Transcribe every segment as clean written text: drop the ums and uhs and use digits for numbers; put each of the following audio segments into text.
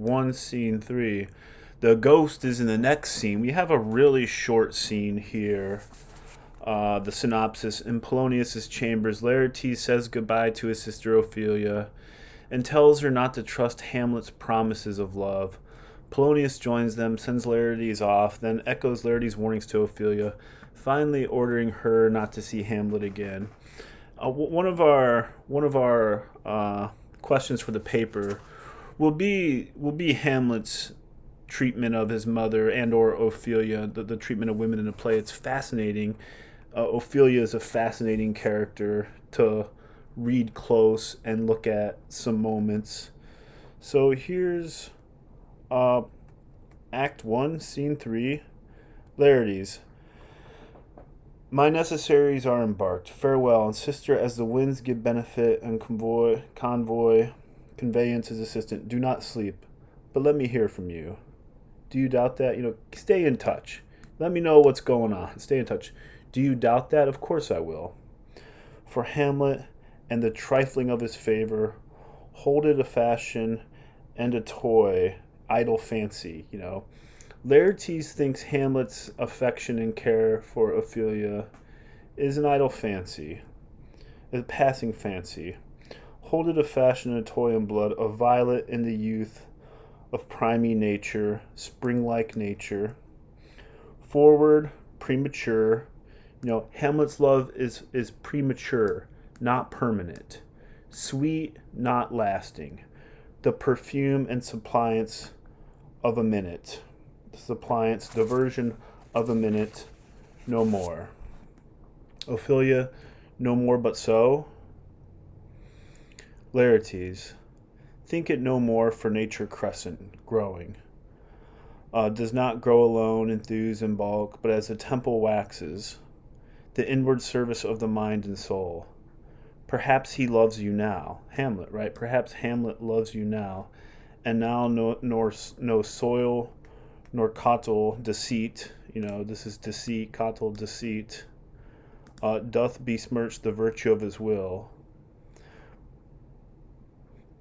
1, Scene 3. The ghost is in the next scene. We have a really short scene here. The synopsis: in Polonius's chambers, Laertes says goodbye to his sister Ophelia and tells her not to trust Hamlet's promises of love. Polonius joins them, sends Laertes off, then echoes Laertes' warnings to Ophelia, finally ordering her not to see Hamlet again. One of our questions for the paper will be Hamlet's treatment of his mother and or Ophelia, the treatment of women in the play. It's fascinating. Ophelia is a fascinating character to read close and look at some moments. So here's Act 1, Scene 3, Laertes. My necessaries are embarked. Farewell, and sister, as the winds give benefit and convoy, conveyance is assistant. Do not sleep, but let me hear from you. Do you doubt that? Stay in touch. Let me know what's going on. Stay in touch. Do you doubt that? Of course I will. For Hamlet and the trifling of his favor, hold it a fashion and a toy, idle fancy, Laertes thinks Hamlet's affection and care for Ophelia is an idle fancy, a passing fancy. Hold it a fashion and a toy in blood, a violet in the youth of primy nature, spring-like nature. Forward, premature. Hamlet's love is premature, not permanent. Sweet, not lasting. The perfume and suppliance of a minute. Suppliance, diversion of a minute, no more. Ophelia, no more but so. Laertes, think it no more, for nature crescent, growing. Does not grow alone, enthuse in bulk, but as the temple waxes, the inward service of the mind and soul. Perhaps he loves you now. Hamlet, right? Perhaps Hamlet loves you now, and now no soil nor coddle deceit, this is deceit, coddle deceit, doth besmirch the virtue of his will.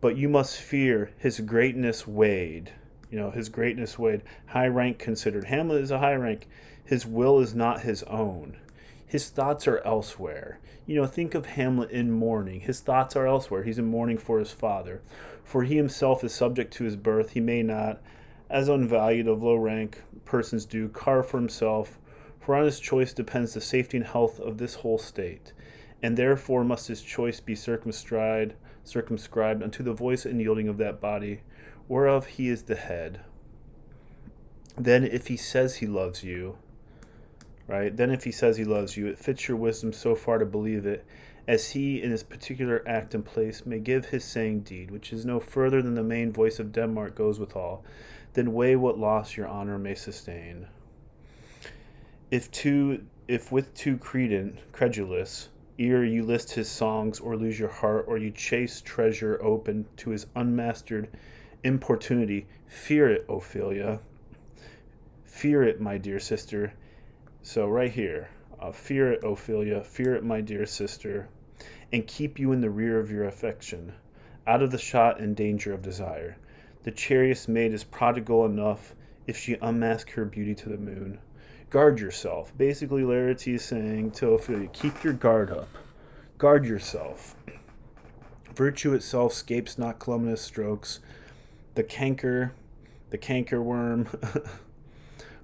But you must fear his greatness weighed, high rank considered. Hamlet is a high rank. His will is not his own. His thoughts are elsewhere. Think of Hamlet in mourning. His thoughts are elsewhere. He's in mourning for his father. For he himself is subject to his birth. He may not, as unvalued of low rank persons do, carve for himself, for on his choice depends the safety and health of this whole state, and therefore must his choice be circumscribed unto the voice and yielding of that body, whereof he is the head. Then if he says he loves you, right? Then if he says he loves you, it fits your wisdom so far to believe it, as he in his particular act and place may give his saying deed, which is no further than the main voice of Denmark goes withal, then weigh what loss your honor may sustain. If with too credulous ear you list his songs, or lose your heart, or you chase treasure open to his unmastered importunity, fear it, Ophelia. Fear it, my dear sister. So right here, fear it, Ophelia, fear it, my dear sister, and keep you in the rear of your affection, out of the shot and danger of desire. The chariest maid is prodigal enough if she unmask her beauty to the moon. Guard yourself. Basically, Laertes is saying to Ophelia, keep your guard up. Guard yourself. Virtue itself scapes not calumnious strokes. The cankerworm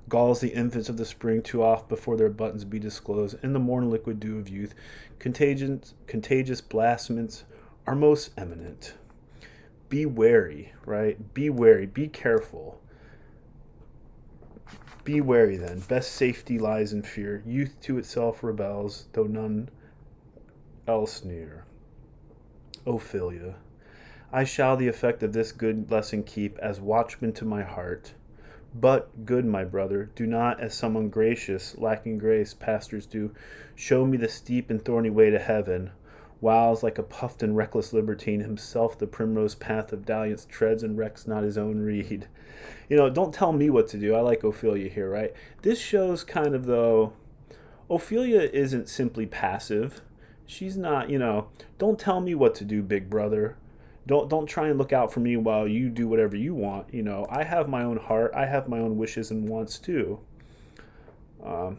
galls the infants of the spring too oft before their buttons be disclosed. In the morn liquid dew of youth, contagious blasphements are most eminent. Be wary, right? Be wary. Be careful. Be wary then. Best safety lies in fear. Youth to itself rebels, though none else near. Ophelia, I shall the effect of this good lesson keep as watchman to my heart. But, good my brother, do not, as some ungracious, lacking grace, pastors do, show me the steep and thorny way to heaven, whiles like a puffed and reckless libertine himself the primrose path of dalliance treads and recks not his own reed. Don't tell me what to do. I like Ophelia here, right? This shows kind of, though, Ophelia isn't simply passive. She's not, don't tell me what to do, big brother. Don't try and look out for me while you do whatever you want. I have my own heart. I have my own wishes and wants too. Um,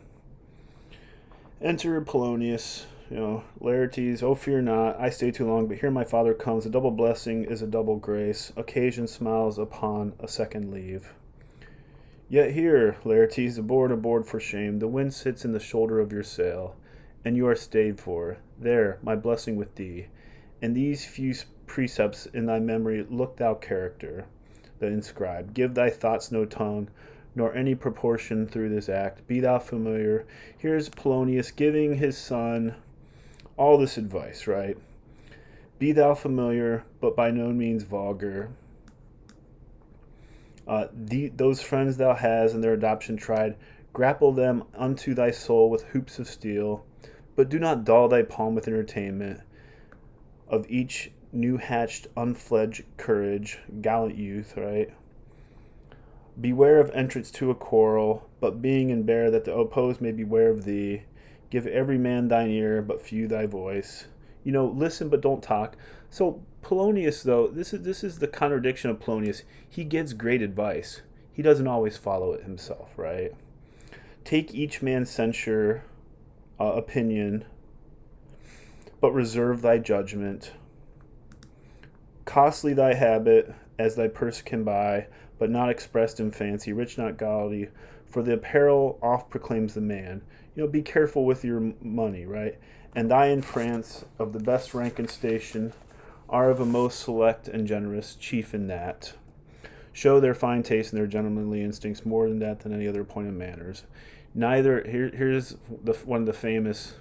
Enter Polonius. Laertes, oh fear not, I stay too long, but here my father comes. A double blessing is a double grace. Occasion smiles upon a second leave. Yet here, Laertes, aboard for shame. The wind sits in the shoulder of your sail, and you are stayed for. There, my blessing with thee. And these few precepts in thy memory look thou character, the inscribed. Give thy thoughts no tongue, nor any proportion through this act. Be thou familiar. Here's Polonius giving his son all this advice, right? Be thou familiar, but by no means vulgar. Those friends thou hast in their adoption tried, grapple them unto thy soul with hoops of steel, but do not dull thy palm with entertainment of each new-hatched, unfledged courage, gallant youth, right? Beware of entrance to a quarrel, but being in bear that the opposed may beware of thee. Give every man thine ear, but few thy voice. Listen but don't talk. So Polonius, though, this is the contradiction of Polonius. He gives great advice. He doesn't always follow it himself, right? Take each man's censure, opinion, but reserve thy judgment. Costly thy habit, as thy purse can buy, but not expressed in fancy, rich not gaudy, for the apparel oft proclaims the man. Be careful with your money, right? And thy in France of the best rank and station are of a most select and generous, chief in that. Show their fine taste and their gentlemanly instincts more than that than any other point of manners. Here's one of the famous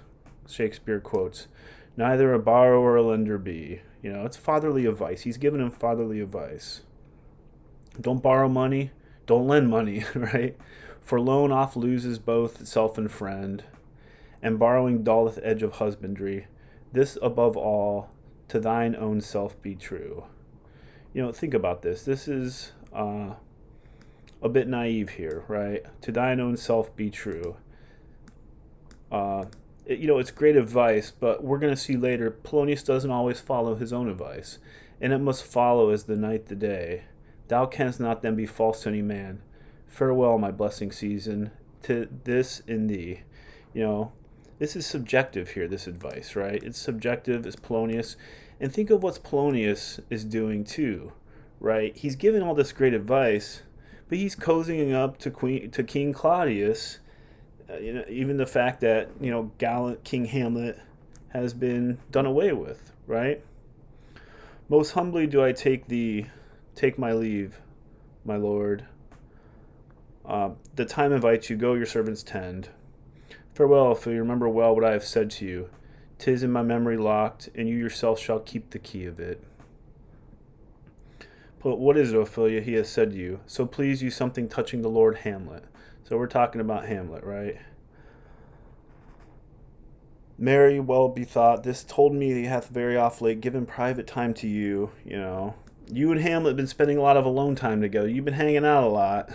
Shakespeare quotes. Neither a borrower or a lender be. It's fatherly advice. He's giving him fatherly advice. Don't borrow money. Don't lend money, right? For loan oft loses both self and friend, and borrowing dulleth edge of husbandry. This above all, to thine own self be true. Think about this. This is a bit naive here, right? To thine own self be true. It's great advice, but we're going to see later, Polonius doesn't always follow his own advice, and it must follow as the night the day. Thou canst not then be false to any man. Farewell, my blessing season, to this in thee. This is subjective here, this advice, right? It's subjective, it's Polonius. And think of what Polonius is doing too, right? He's giving all this great advice, but he's cozying up to King Claudius. Even the fact that, gallant King Hamlet has been done away with, right? Most humbly do I take my leave, my lord. The time invites you, go your servants tend. Farewell, if you remember well what I have said to you. 'Tis in my memory locked, and you yourself shall keep the key of it. But what is it, Ophelia, he has said to you? So please you something touching the Lord Hamlet. So we're talking about Hamlet, right? Mary, well bethought, this told me he hath very oft late given private time to you, You and Hamlet have been spending a lot of alone time together. You've been hanging out a lot.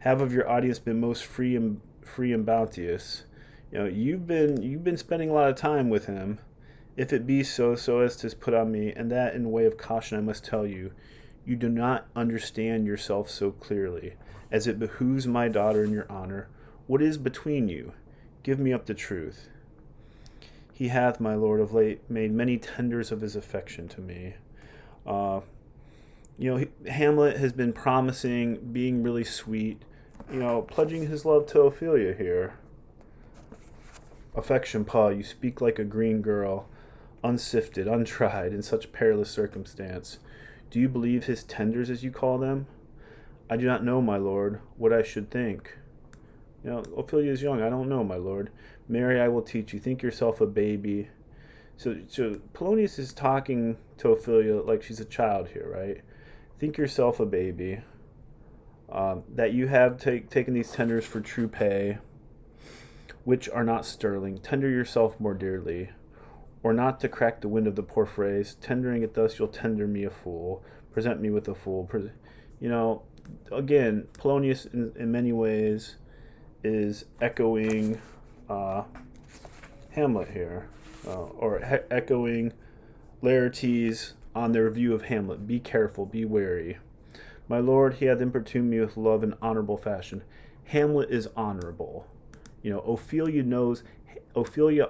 Have of your audience been most free and bounteous. You've been spending a lot of time with him. If it be so as 'tis put on me, and that in way of caution I must tell you, you do not understand yourself so clearly, as it behooves my daughter in your honor. What is between you? Give me up the truth. He hath, my lord, of late made many tenders of his affection to me. Hamlet has been promising, being really sweet, pledging his love to Ophelia here. Affection, Pa, you speak like a green girl, unsifted, untried, in such perilous circumstance. Do you believe his tenders, as you call them? I do not know, my lord, what I should think. Ophelia is young. I don't know, my lord. Mary, I will teach you. Think yourself a baby. So Polonius is talking to Ophelia like she's a child here, right? Think yourself a baby. That you have taken these tenders for true pay, which are not sterling. Tender yourself more dearly. Or not to crack the wind of the poor phrase, tendering it thus, you'll tender me a fool. Present me with a fool. Again, Polonius in many ways is echoing Hamlet here, or echoing Laertes' on their view of Hamlet. Be careful, be wary. My lord, he hath importuned me with love in honorable fashion. Hamlet is honorable. Ophelia knows. Ophelia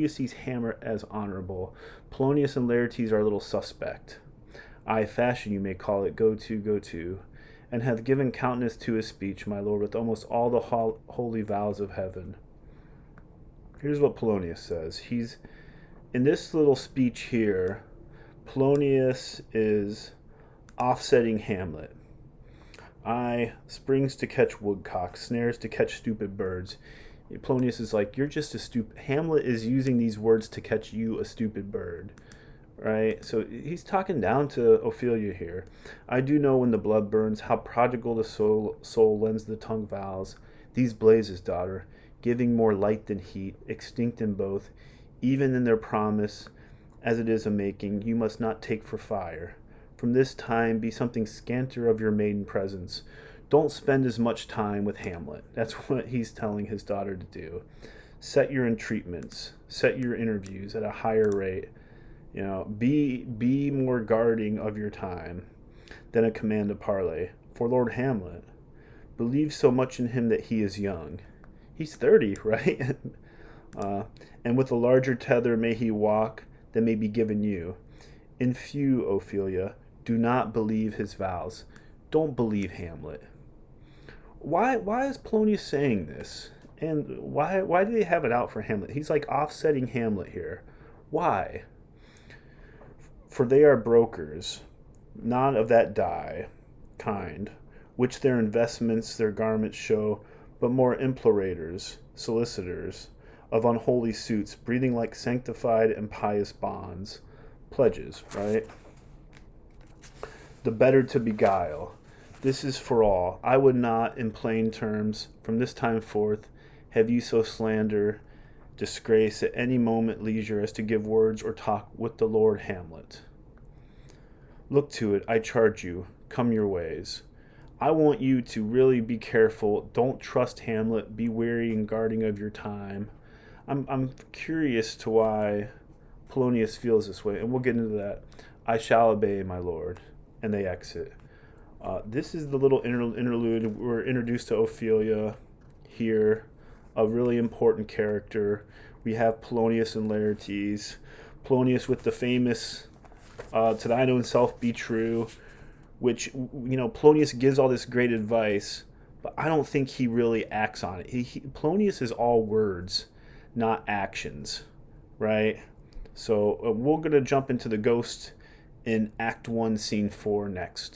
sees Hamlet as honorable. Polonius and Laertes are a little suspect. Fashion you may call it, go to, and hath given countenance to his speech, my lord, with almost all the holy vows of heaven. Here's what Polonius says. He's in this little speech here. Polonius is offsetting Hamlet. Springs to catch woodcocks, snares to catch stupid birds. Polonius is like, you're just a stupid. Hamlet is using these words to catch you, a stupid bird. Right? So he's talking down to Ophelia here. I do know when the blood burns, how prodigal the soul lends the tongue vows. These blazes, daughter, giving more light than heat, extinct in both, even in their promise, as it is a making, you must not take for fire. From this time be something scanter of your maiden presence. Don't spend as much time with Hamlet. That's what he's telling his daughter to do. Set your entreatments, set your interviews at a higher rate. Be more guarding of your time than a command to parley. For Lord Hamlet, believe so much in him that he is young. He's 30, right? And with a larger tether may he walk than may be given you. In few, Ophelia, do not believe his vows. Don't believe Hamlet. Why is Polonius saying this? And why do they have it out for Hamlet? He's like offsetting Hamlet here. Why? For they are brokers, not of that kind, which their investments, their garments show, but more implorators, solicitors, of unholy suits, breathing like sanctified and pious bonds. Pledges, right? The better to beguile. This is for all. I would not, in plain terms, from this time forth, have you so slander, disgrace at any moment leisure as to give words or talk with the Lord Hamlet. Look to it, I charge you, come your ways. I want you to really be careful. Don't trust Hamlet. Be wary and guarding of your time. I'm curious to why Polonius feels this way, and we'll get into that. I shall obey, my lord. And they exit. This is the little interlude. We're introduced to Ophelia here, a really important character. We have Polonius and Laertes. Polonius with the famous, to thine own self be true, which, Polonius gives all this great advice, but I don't think he really acts on it. Polonius is all words, not actions, right? So we're going to jump into the ghost in Act 1, Scene 4 next.